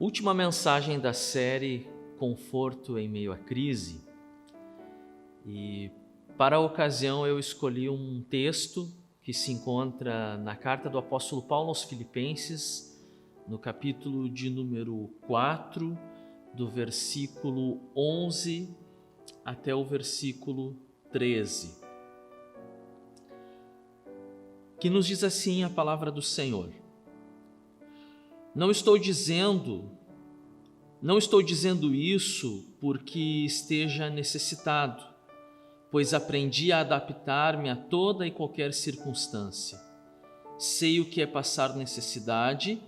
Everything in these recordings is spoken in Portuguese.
Última mensagem da série Conforto em Meio à Crise. E para a ocasião eu escolhi um texto que se encontra na carta do apóstolo Paulo aos Filipenses, no capítulo de número 4, do versículo 11 até o versículo 13, que nos diz assim a palavra do Senhor: Não estou dizendo isso porque esteja necessitado, pois aprendi a adaptar-me a toda e qualquer circunstância. Sei o que é passar necessidade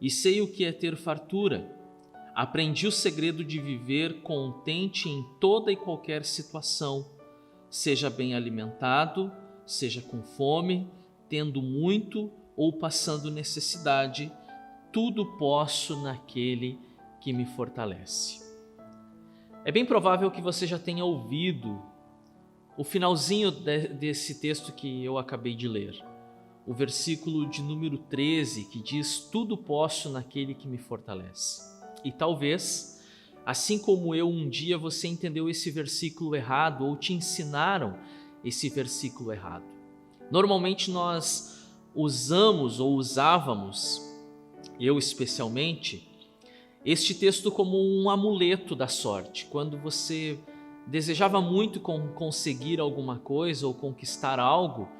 e sei o que é ter fartura. Aprendi o segredo de viver contente em toda e qualquer situação, seja bem alimentado, seja com fome, tendo muito ou passando necessidade. Tudo posso naquele que me fortalece. É bem provável que você já tenha ouvido o finalzinho desse texto que eu acabei de ler. O versículo de número 13, que diz: Tudo posso naquele que me fortalece. E talvez, assim como eu, um dia você entendeu esse versículo errado ou te ensinaram esse versículo errado. Normalmente nós usávamos, eu especialmente, este texto como um amuleto da sorte. Quando você desejava muito conseguir alguma coisa ou conquistar algo,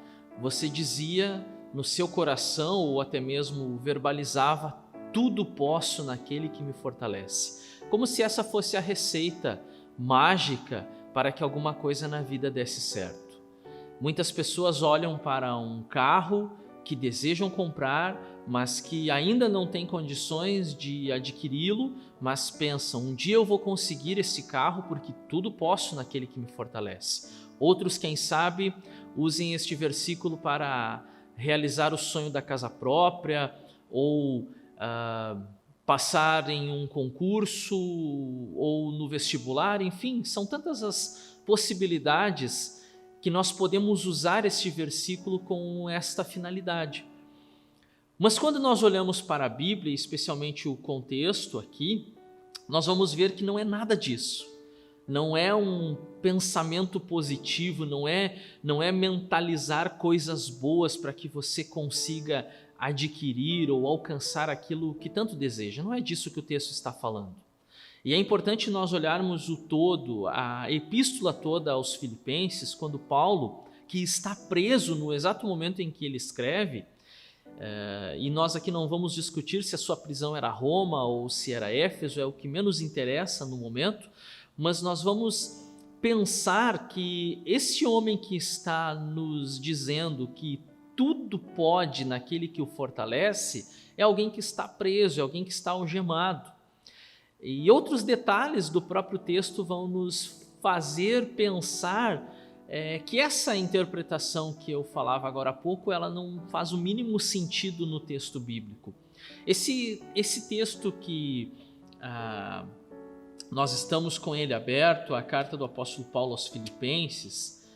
você dizia no seu coração ou até mesmo verbalizava: tudo posso naquele que me fortalece. Como se essa fosse a receita mágica para que alguma coisa na vida desse certo. Muitas pessoas olham para um carro que desejam comprar, mas que ainda não têm condições de adquiri-lo, mas pensam: um dia eu vou conseguir esse carro porque tudo posso naquele que me fortalece. Outros, quem sabe, usem este versículo para realizar o sonho da casa própria ou passar em um concurso ou no vestibular. Enfim, são tantas as possibilidades que nós podemos usar este versículo com esta finalidade. Mas quando nós olhamos para a Bíblia, especialmente o contexto aqui, nós vamos ver que não é nada disso. Não é um pensamento positivo, não é mentalizar coisas boas para que você consiga adquirir ou alcançar aquilo que tanto deseja. Não é disso que o texto está falando. E é importante nós olharmos o todo, a epístola toda aos Filipenses, quando Paulo, que está preso no exato momento em que ele escreve, e nós aqui não vamos discutir se a sua prisão era Roma ou se era Éfeso, é o que menos interessa no momento, mas nós vamos pensar que esse homem que está nos dizendo que tudo pode naquele que o fortalece é alguém que está preso, é alguém que está algemado. E outros detalhes do próprio texto vão nos fazer pensar que essa interpretação que eu falava agora há pouco, ela não faz o mínimo sentido no texto bíblico. Esse texto que nós estamos com ele aberto, a carta do apóstolo Paulo aos Filipenses,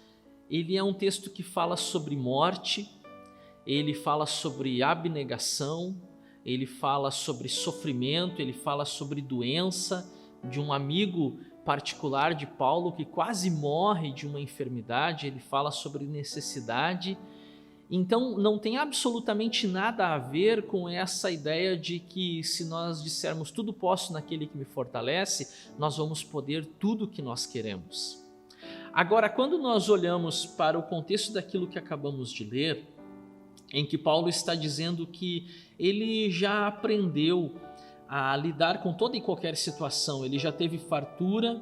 ele é um texto que fala sobre morte, ele fala sobre abnegação, ele fala sobre sofrimento, ele fala sobre doença de um amigo particular de Paulo que quase morre de uma enfermidade, ele fala sobre necessidade. Então não tem absolutamente nada a ver com essa ideia de que se nós dissermos tudo posso naquele que me fortalece, nós vamos poder tudo o que nós queremos. Agora, quando nós olhamos para o contexto daquilo que acabamos de ler, em que Paulo está dizendo que ele já aprendeu a lidar com toda e qualquer situação, ele já teve fartura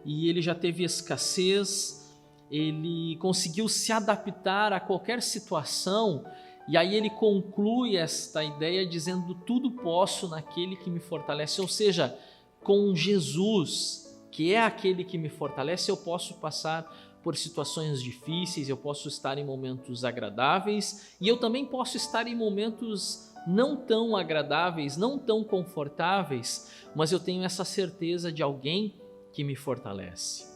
e ele já teve escassez, ele conseguiu se adaptar a qualquer situação, e aí ele conclui esta ideia dizendo: tudo posso naquele que me fortalece, ou seja, com Jesus, que é aquele que me fortalece, eu posso passar por situações difíceis, eu posso estar em momentos agradáveis e eu também posso estar em momentos não tão agradáveis, não tão confortáveis, mas eu tenho essa certeza de alguém que me fortalece.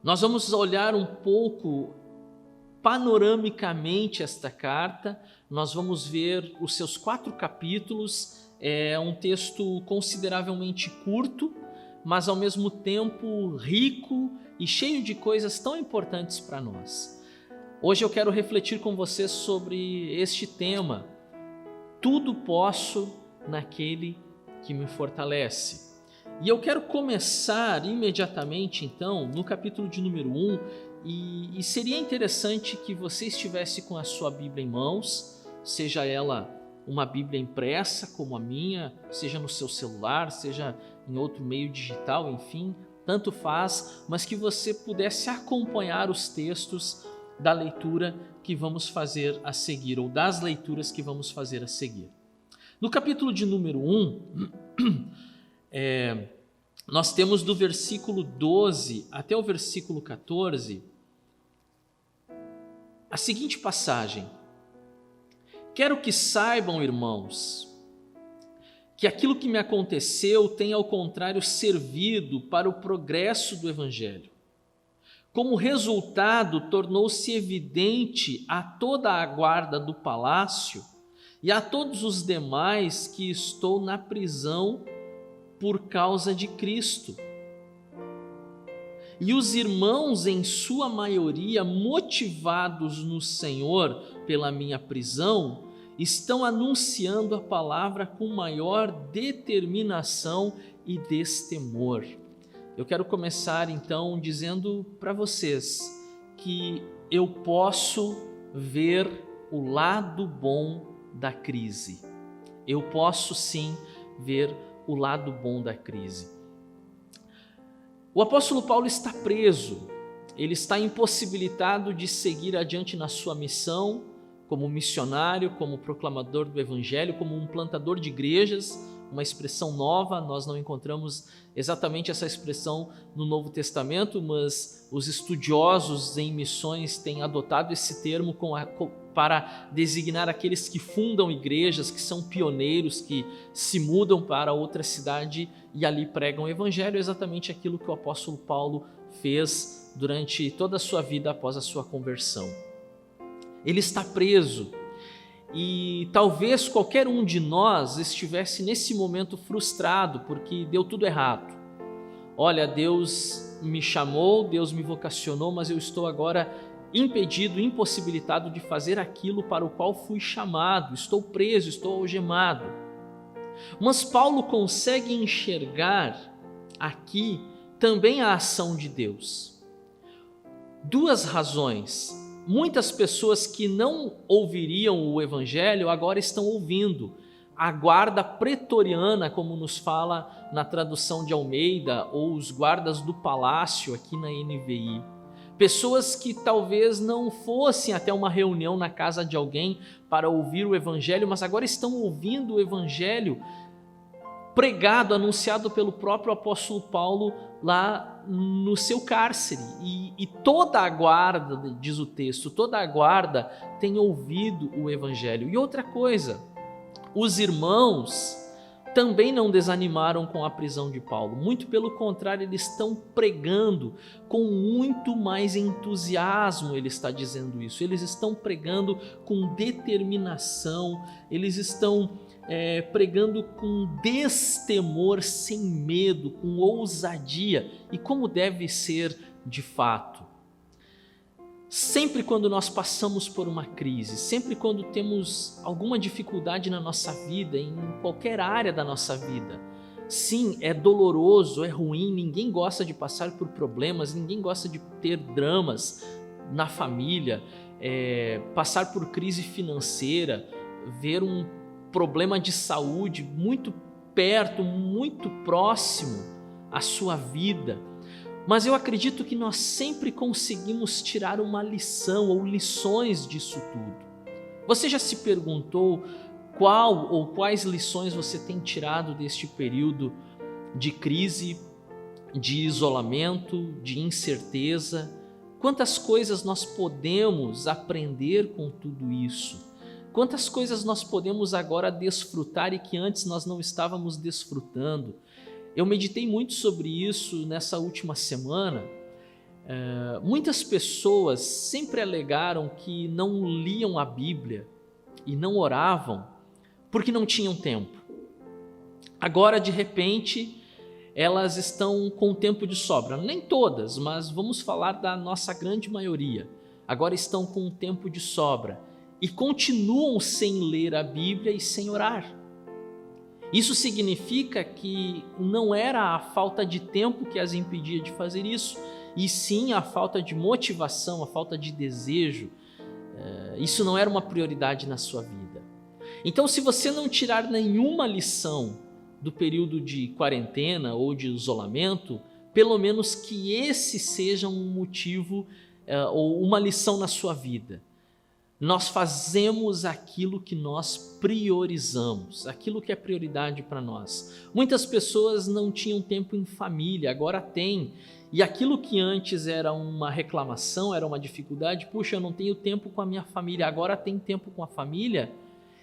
Nós vamos olhar um pouco panoramicamente esta carta, nós vamos ver os seus 4 capítulos é um texto consideravelmente curto, mas ao mesmo tempo rico e cheio de coisas tão importantes para nós. Hoje eu quero refletir com vocês sobre este tema: tudo posso naquele que me fortalece. E eu quero começar imediatamente então no capítulo de número 1, e seria interessante que você estivesse com a sua Bíblia em mãos, seja ela uma Bíblia impressa como a minha, seja no seu celular, seja em outro meio digital, enfim, tanto faz, mas que você pudesse acompanhar os textos da leitura que vamos fazer a seguir, ou das leituras que vamos fazer a seguir. No capítulo de número 1, nós temos do versículo 12 até o versículo 14 a seguinte passagem: quero que saibam, irmãos, que aquilo que me aconteceu tem ao contrário servido para o progresso do Evangelho. Como resultado, tornou-se evidente a toda a guarda do palácio e a todos os demais que estou na prisão por causa de Cristo. E os irmãos, em sua maioria, motivados no Senhor pela minha prisão, estão anunciando a palavra com maior determinação e destemor. Eu quero começar então dizendo para vocês que eu posso ver o lado bom da crise. Eu posso sim ver o lado bom da crise. O apóstolo Paulo está preso, ele está impossibilitado de seguir adiante na sua missão como missionário, como proclamador do Evangelho, como um plantador de igrejas, uma expressão nova. Nós não encontramos exatamente essa expressão no Novo Testamento, mas os estudiosos em missões têm adotado esse termo para designar aqueles que fundam igrejas, que são pioneiros, que se mudam para outra cidade e ali pregam o Evangelho, exatamente aquilo que o apóstolo Paulo fez durante toda a sua vida após a sua conversão. Ele está preso e talvez qualquer um de nós estivesse nesse momento frustrado porque deu tudo errado. Olha, Deus me chamou, Deus me vocacionou, mas eu estou agora impedido, impossibilitado de fazer aquilo para o qual fui chamado. Estou preso, estou algemado. Mas Paulo consegue enxergar aqui também a ação de Deus. Duas razões. Muitas pessoas que não ouviriam o Evangelho agora estão ouvindo. A guarda pretoriana, como nos fala na tradução de Almeida, ou os guardas do palácio aqui na NVI. Pessoas que talvez não fossem até uma reunião na casa de alguém para ouvir o Evangelho, mas agora estão ouvindo o Evangelho pregado, anunciado pelo próprio apóstolo Paulo lá no seu cárcere. E toda a guarda, diz o texto, toda a guarda tem ouvido o Evangelho. E outra coisa, os irmãos também não desanimaram com a prisão de Paulo. Muito pelo contrário, eles estão pregando com muito mais entusiasmo, ele está dizendo isso. Eles estão pregando com determinação, eles estão pregando com destemor, sem medo, com ousadia, e como deve ser de fato. Sempre quando nós passamos por uma crise, sempre quando temos alguma dificuldade na nossa vida, em qualquer área da nossa vida, sim, é doloroso, é ruim, ninguém gosta de passar por problemas, ninguém gosta de ter dramas na família, passar por crise financeira, ver um problema de saúde muito perto, muito próximo à sua vida. Mas eu acredito que nós sempre conseguimos tirar uma lição ou lições disso tudo. Você já se perguntou qual ou quais lições você tem tirado deste período de crise, de isolamento, de incerteza? Quantas coisas nós podemos aprender com tudo isso? Quantas coisas nós podemos agora desfrutar e que antes nós não estávamos desfrutando? Eu meditei muito sobre isso nessa última semana. Muitas pessoas sempre alegaram que não liam a Bíblia e não oravam porque não tinham tempo. Agora, de repente, elas estão com tempo de sobra. Nem todas, mas vamos falar da nossa grande maioria. Agora estão com um tempo de sobra e continuam sem ler a Bíblia e sem orar. Isso significa que não era a falta de tempo que as impedia de fazer isso, e sim a falta de motivação, a falta de desejo. Isso não era uma prioridade na sua vida. Então, se você não tirar nenhuma lição do período de quarentena ou de isolamento, pelo menos que esse seja um motivo ou uma lição na sua vida. Nós fazemos aquilo que nós priorizamos, aquilo que é prioridade para nós. Muitas pessoas não tinham tempo em família, agora tem. E aquilo que antes era uma reclamação, era uma dificuldade, puxa, eu não tenho tempo com a minha família, agora tem tempo com a família.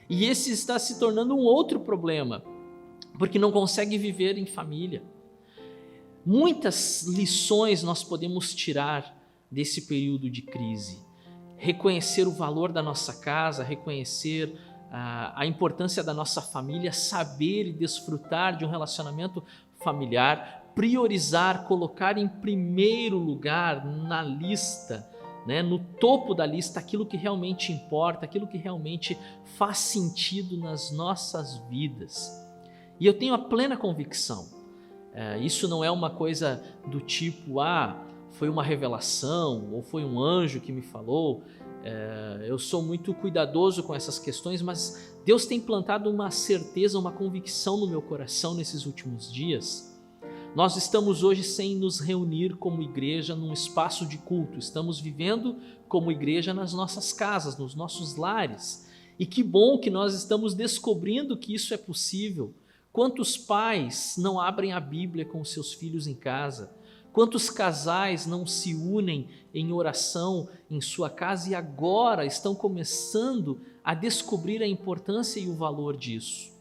E esse está se tornando um outro problema, porque não consegue viver em família. Muitas lições nós podemos tirar desse período de crise. Reconhecer o valor da nossa casa, reconhecer a importância da nossa família, saber e desfrutar de um relacionamento familiar, priorizar, colocar em primeiro lugar na lista, no topo da lista, aquilo que realmente importa, aquilo que realmente faz sentido nas nossas vidas. E eu tenho a plena convicção, isso não é uma coisa do tipo, foi uma revelação ou foi um anjo que me falou. Eu sou muito cuidadoso com essas questões, mas Deus tem plantado uma certeza, uma convicção no meu coração nesses últimos dias. Nós estamos hoje sem nos reunir como igreja num espaço de culto, estamos vivendo como igreja nas nossas casas, nos nossos lares. E que bom que nós estamos descobrindo que isso é possível. Quantos pais não abrem a Bíblia com seus filhos em casa? Quantos casais não se unem em oração em sua casa e agora estão começando a descobrir a importância e o valor disso?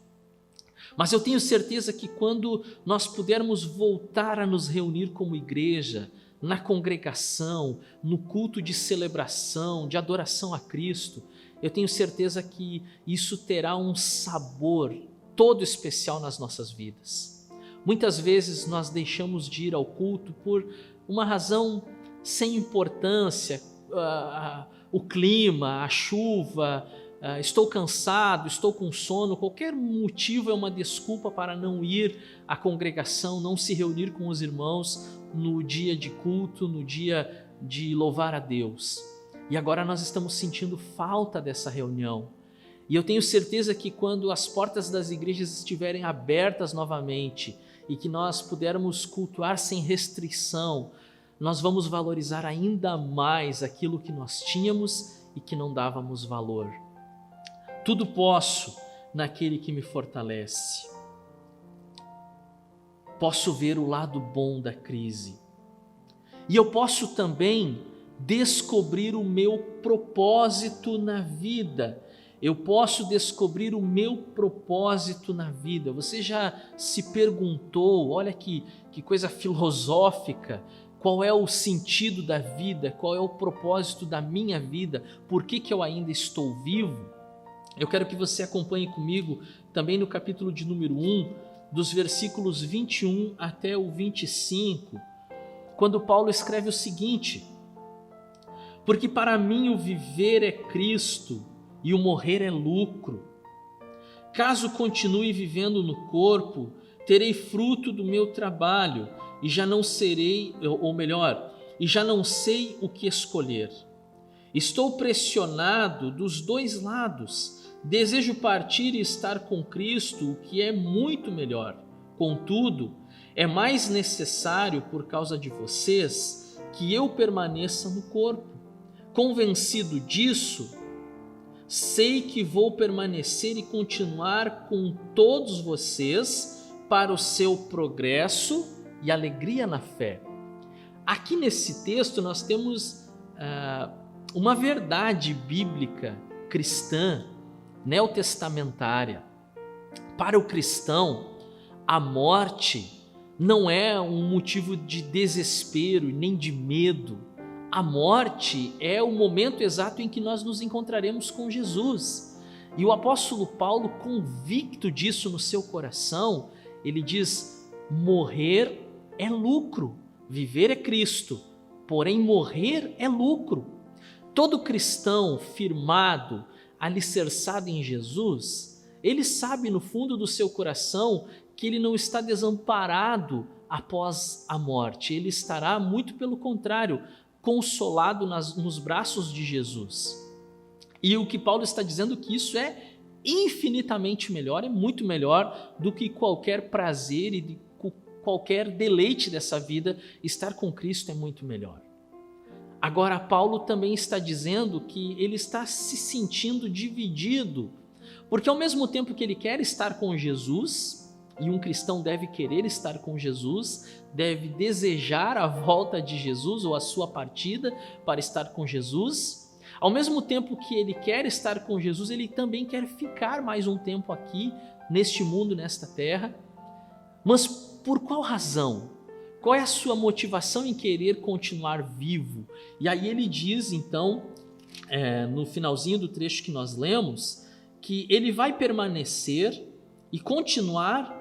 Mas eu tenho certeza que quando nós pudermos voltar a nos reunir como igreja, na congregação, no culto de celebração, de adoração a Cristo, eu tenho certeza que isso terá um sabor todo especial nas nossas vidas. Muitas vezes nós deixamos de ir ao culto por uma razão sem importância, o clima, a chuva, estou cansado, estou com sono, qualquer motivo é uma desculpa para não ir à congregação, não se reunir com os irmãos no dia de culto, no dia de louvar a Deus. E agora nós estamos sentindo falta dessa reunião. E eu tenho certeza que quando as portas das igrejas estiverem abertas novamente e que nós pudermos cultuar sem restrição, nós vamos valorizar ainda mais aquilo que nós tínhamos e que não dávamos valor. Tudo posso naquele que me fortalece. Posso ver o lado bom da crise. E eu posso também descobrir o meu propósito na vida. Eu posso descobrir o meu propósito na vida. Você já se perguntou, olha que coisa filosófica, qual é o sentido da vida, qual é o propósito da minha vida, por que eu ainda estou vivo? Eu quero que você acompanhe comigo também no capítulo de número 1, dos versículos 21 até o 25, quando Paulo escreve o seguinte: porque para mim o viver é Cristo e o morrer é lucro. Caso continue vivendo no corpo, terei fruto do meu trabalho e já não serei, ou melhor, e já não sei o que escolher. Estou pressionado dos dois lados. Desejo partir e estar com Cristo, o que é muito melhor. Contudo, é mais necessário, por causa de vocês, que eu permaneça no corpo. Convencido disso, sei que vou permanecer e continuar com todos vocês para o seu progresso e alegria na fé. Aqui nesse texto nós temos uma verdade bíblica cristã, neotestamentária. Para o cristão, a morte não é um motivo de desespero nem de medo. A morte é o momento exato em que nós nos encontraremos com Jesus. E o apóstolo Paulo, convicto disso no seu coração, ele diz: morrer é lucro, viver é Cristo, porém morrer é lucro. Todo cristão firmado, alicerçado em Jesus, ele sabe no fundo do seu coração que ele não está desamparado após a morte, ele estará, muito pelo contrário, consolado nos braços de Jesus. E o que Paulo está dizendo é que isso é infinitamente melhor, é muito melhor do que qualquer prazer e qualquer deleite dessa vida. Estar com Cristo é muito melhor. Agora, Paulo também está dizendo que ele está se sentindo dividido, porque ao mesmo tempo que ele quer estar com Jesus, e um cristão deve querer estar com Jesus, deve desejar a volta de Jesus ou a sua partida para estar com Jesus, ao mesmo tempo que ele quer estar com Jesus, ele também quer ficar mais um tempo aqui, neste mundo, nesta terra. Mas por qual razão? Qual é a sua motivação em querer continuar vivo? E aí ele diz, então, no finalzinho do trecho que nós lemos, que ele vai permanecer e continuar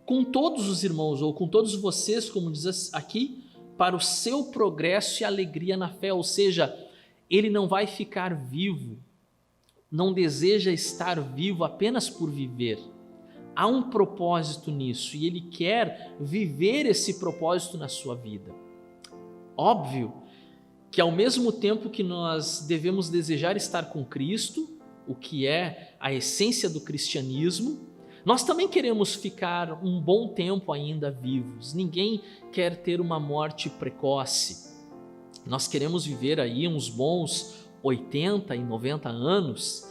com todos os irmãos, ou com todos vocês, como diz aqui, para o seu progresso e alegria na fé. Ou seja, ele não vai ficar vivo, não deseja estar vivo apenas por viver. Há um propósito nisso e ele quer viver esse propósito na sua vida. Óbvio que ao mesmo tempo que nós devemos desejar estar com Cristo, o que é a essência do cristianismo, nós também queremos ficar um bom tempo ainda vivos. Ninguém quer ter uma morte precoce. Nós queremos viver aí uns bons 80 e 90 anos,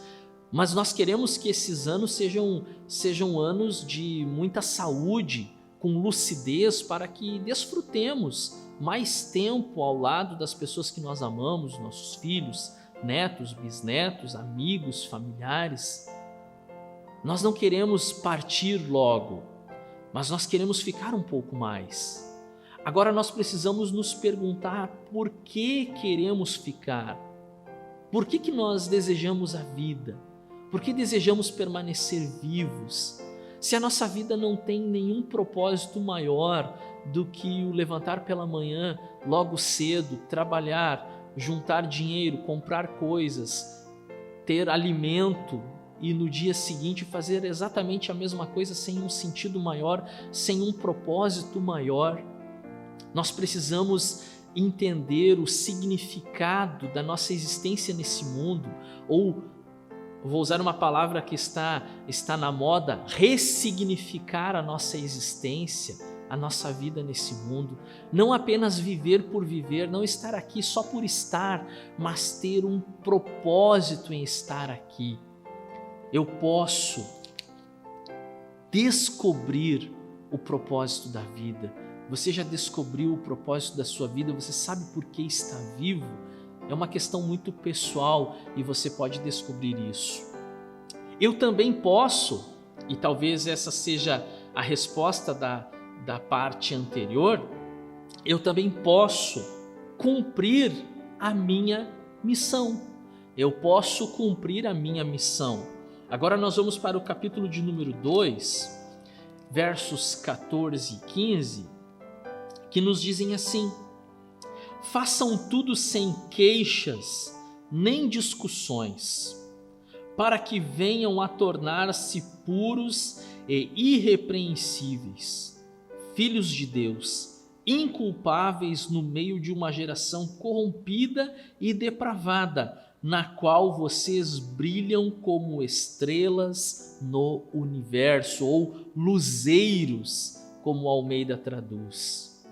mas nós queremos que esses anos sejam anos de muita saúde, com lucidez, para que desfrutemos mais tempo ao lado das pessoas que nós amamos, nossos filhos, netos, bisnetos, amigos, familiares. Nós não queremos partir logo, mas nós queremos ficar um pouco mais. Agora nós precisamos nos perguntar por que queremos ficar, por que nós desejamos a vida, por que desejamos permanecer vivos, se a nossa vida não tem nenhum propósito maior do que o levantar pela manhã logo cedo, trabalhar, juntar dinheiro, comprar coisas, ter alimento e no dia seguinte fazer exatamente a mesma coisa sem um sentido maior, sem um propósito maior. Nós precisamos entender o significado da nossa existência nesse mundo, ou, vou usar uma palavra que está na moda, ressignificar a nossa existência, a nossa vida nesse mundo. Não apenas viver por viver, não estar aqui só por estar, mas ter um propósito em estar aqui. Eu posso descobrir o propósito da vida. Você já descobriu o propósito da sua vida? Você sabe por que está vivo? É uma questão muito pessoal e você pode descobrir isso. Eu também posso, e talvez essa seja a resposta da parte anterior, eu também posso cumprir a minha missão. Eu posso cumprir a minha missão. Agora nós vamos para o capítulo de número 2, versos 14 e 15, que nos dizem assim: façam tudo sem queixas nem discussões, para que venham a tornar-se puros e irrepreensíveis, filhos de Deus, inculpáveis no meio de uma geração corrompida e depravada, na qual vocês brilham como estrelas no universo, ou luzeiros, como Almeida traduz.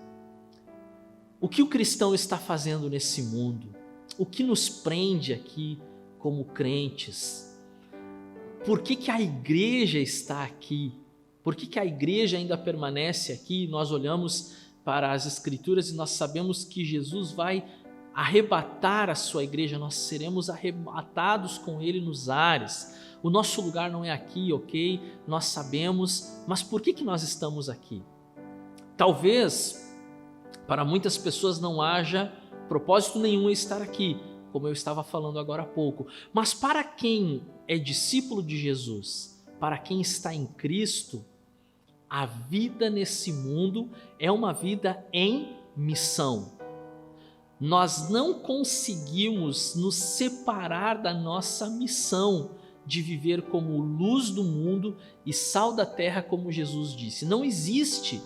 O que o cristão está fazendo nesse mundo? O que nos prende aqui como crentes? Por que a igreja está aqui? Por que a igreja ainda permanece aqui? Nós olhamos para as Escrituras e nós sabemos que Jesus vai arrebatar a sua igreja, nós seremos arrebatados com ele nos ares. O nosso lugar não é aqui, ok? Nós sabemos, mas por que nós estamos aqui? Talvez para muitas pessoas não haja propósito nenhum em estar aqui, como eu estava falando agora há pouco, mas para quem é discípulo de Jesus, para quem está em Cristo, A vida nesse mundo é uma vida em missão. Nós não conseguimos nos separar da nossa missão de viver como luz do mundo e sal da terra, como Jesus disse. Não existe,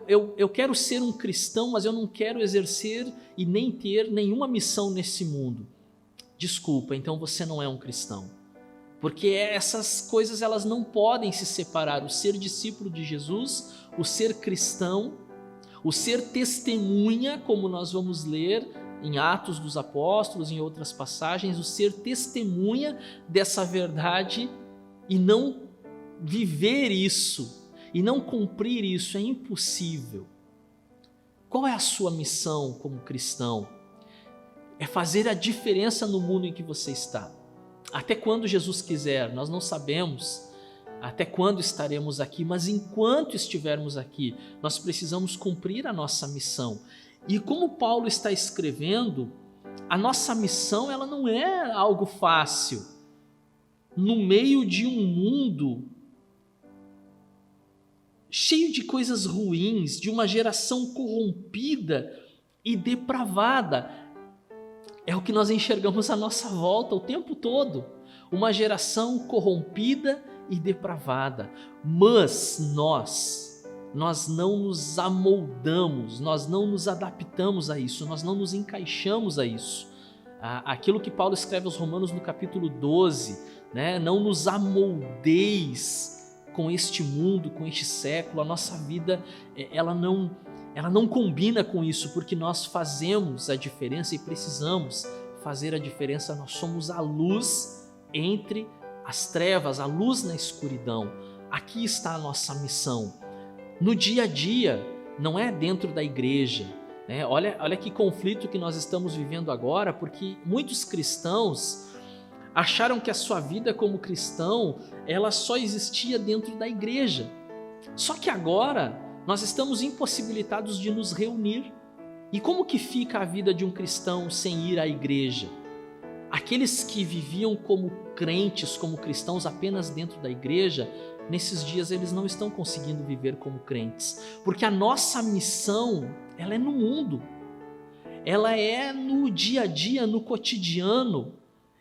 eu quero ser um cristão, mas eu não quero exercer e nem ter nenhuma missão nesse mundo. Desculpa, então você não é um cristão. Porque essas coisas elas não podem se separar. O ser discípulo de Jesus, o ser cristão, o ser testemunha, como nós vamos ler em Atos dos Apóstolos, em outras passagens, o ser testemunha dessa verdade e não viver isso, e não cumprir isso é impossível. Qual é a sua missão como cristão? É fazer a diferença no mundo em que você está. Até quando Jesus quiser, nós não sabemos até quando estaremos aqui, mas enquanto estivermos aqui, nós precisamos cumprir a nossa missão. E como Paulo está escrevendo, a nossa missão ela não é algo fácil. No meio de um mundo cheio de coisas ruins, de uma geração corrompida e depravada, é o que nós enxergamos à nossa volta o tempo todo. Uma geração corrompida e depravada. Mas nós não nos amoldamos, nós não nos adaptamos a isso, nós não nos encaixamos a isso. Aquilo que Paulo escreve aos Romanos no capítulo 12, né? Não nos amoldeis com este mundo, com este século. A nossa vida, ela não combina com isso, porque nós fazemos a diferença e precisamos fazer a diferença. Nós somos a luz entre as trevas, a luz na escuridão. Aqui está a nossa missão. No dia a dia, não é dentro da igreja, né? Olha que conflito que nós estamos vivendo agora, porque muitos cristãos acharam que a sua vida como cristão, ela só existia dentro da igreja. Só que agora nós estamos impossibilitados de nos reunir. E como que fica a vida de um cristão sem ir à igreja? Aqueles que viviam como crentes, como cristãos apenas dentro da igreja, nesses dias eles não estão conseguindo viver como crentes, porque a nossa missão, ela é no mundo, ela é no dia a dia, no cotidiano,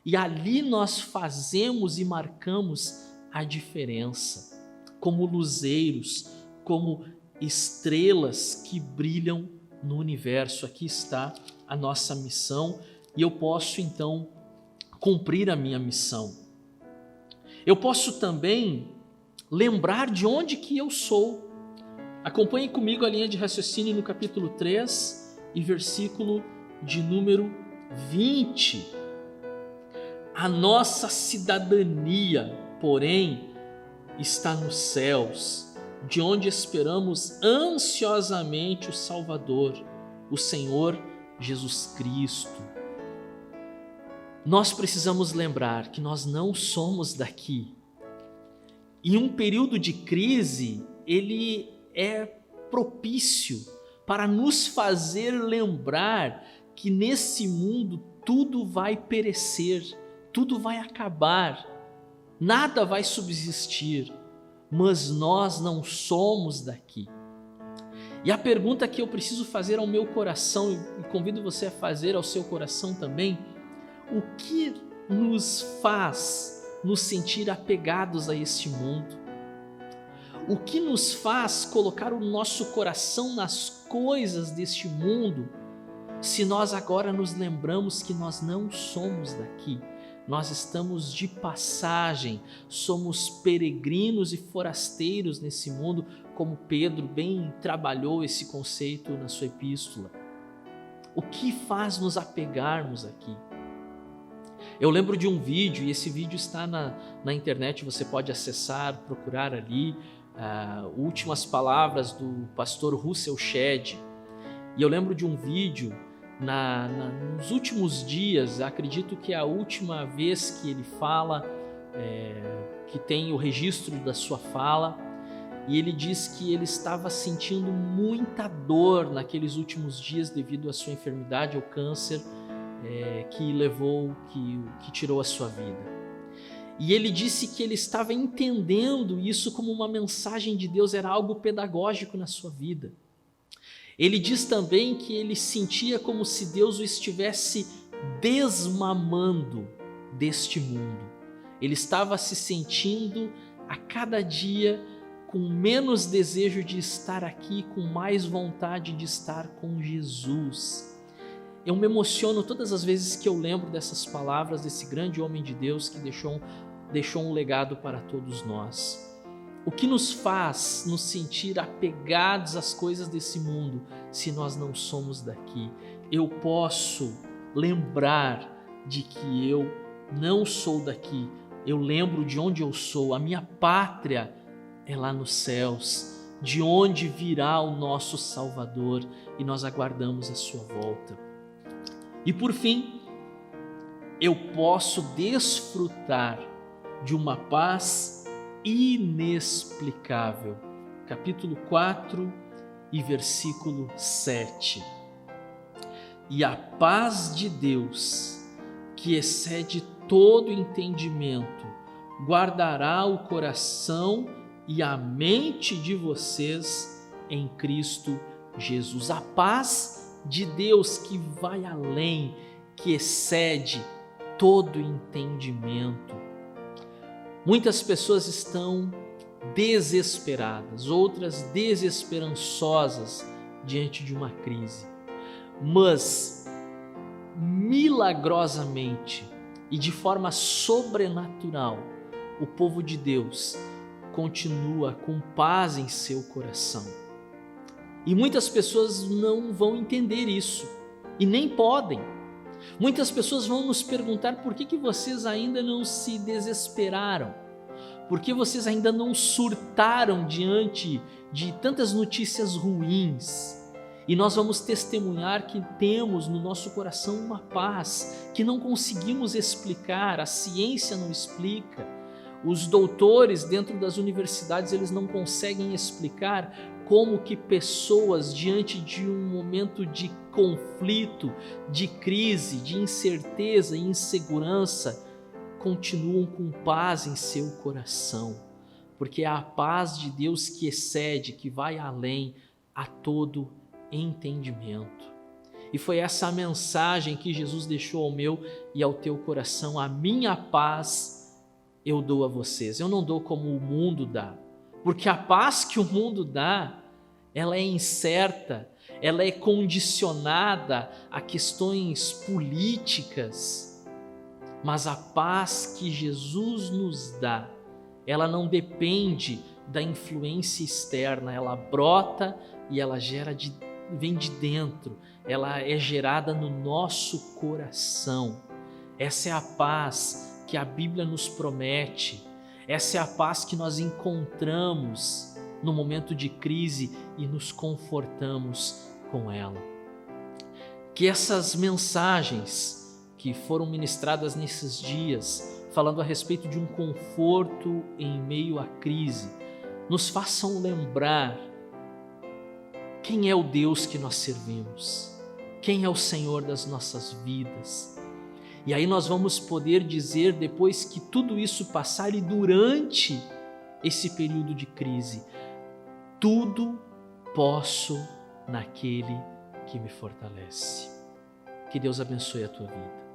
e ali nós fazemos e marcamos a diferença, como luzeiros, como estrelas que brilham no universo. Aqui está a nossa missão e eu posso então cumprir a minha missão. Eu posso também lembrar de onde que eu sou. Acompanhe comigo a linha de raciocínio no capítulo 3 e versículo de número 20. A nossa cidadania, porém, está nos céus, de onde esperamos ansiosamente o Salvador, o Senhor Jesus Cristo. Nós precisamos lembrar que nós não somos daqui. E um período de crise, ele é propício para nos fazer lembrar que nesse mundo tudo vai perecer, tudo vai acabar, nada vai subsistir, mas nós não somos daqui. E a pergunta que eu preciso fazer ao meu coração, e convido você a fazer ao seu coração também, o que nos faz nos sentir apegados a este mundo? O que nos faz colocar o nosso coração nas coisas deste mundo, se nós agora nos lembramos que nós não somos daqui? Nós estamos de passagem, somos peregrinos e forasteiros nesse mundo, como Pedro bem trabalhou esse conceito na sua epístola. O que faz nos apegarmos aqui? Eu lembro de um vídeo, e esse vídeo está na internet, você pode acessar, procurar ali, últimas palavras do pastor Russell Shedd. E eu lembro de um vídeo, nos últimos dias, acredito que é a última vez que ele fala, que tem o registro da sua fala, e ele diz que ele estava sentindo muita dor naqueles últimos dias devido à sua enfermidade, ao câncer, que tirou a sua vida. E ele disse que ele estava entendendo isso como uma mensagem de Deus, era algo pedagógico na sua vida. Ele diz também que ele sentia como se Deus o estivesse desmamando deste mundo. Ele estava se sentindo a cada dia com menos desejo de estar aqui, com mais vontade de estar com Jesus. Eu me emociono todas as vezes que eu lembro dessas palavras desse grande homem de Deus que deixou um legado para todos nós. O que nos faz nos sentir apegados às coisas desse mundo se nós não somos daqui? Eu posso lembrar de que eu não sou daqui. Eu lembro de onde eu sou. A minha pátria é lá nos céus, de onde virá o nosso Salvador, e nós aguardamos a sua volta. E por fim, eu posso desfrutar de uma paz inexplicável. Capítulo 4 e versículo 7. E a paz de Deus, que excede todo entendimento, guardará o coração e a mente de vocês em Cristo Jesus. A paz de Deus que vai além, que excede todo entendimento. Muitas pessoas estão desesperadas, outras desesperançosas diante de uma crise, mas milagrosamente e de forma sobrenatural, o povo de Deus continua com paz em seu coração. E muitas pessoas não vão entender isso, e nem podem. Muitas pessoas vão nos perguntar por que vocês ainda não se desesperaram, por que vocês ainda não surtaram diante de tantas notícias ruins. E nós vamos testemunhar que temos no nosso coração uma paz que não conseguimos explicar, a ciência não explica. Os doutores dentro das universidades, eles não conseguem explicar como que pessoas diante de um momento de conflito, de crise, de incerteza e insegurança, continuam com paz em seu coração, porque é a paz de Deus que excede, que vai além a todo entendimento. E foi essa a mensagem que Jesus deixou ao meu e ao teu coração: a minha paz eu dou a vocês. Eu não dou como o mundo dá, porque a paz que o mundo dá, ela é incerta, ela é condicionada a questões políticas, mas a paz que Jesus nos dá, ela não depende da influência externa, ela brota e ela vem de dentro, ela é gerada no nosso coração. Essa é a paz que a Bíblia nos promete, essa é a paz que nós encontramos no momento de crise e nos confortamos com ela. Que essas mensagens que foram ministradas nesses dias, falando a respeito de um conforto em meio à crise, nos façam lembrar quem é o Deus que nós servimos, quem é o Senhor das nossas vidas. E aí nós vamos poder dizer, depois que tudo isso passar e durante esse período de crise, tudo posso naquele que me fortalece. Que Deus abençoe a tua vida.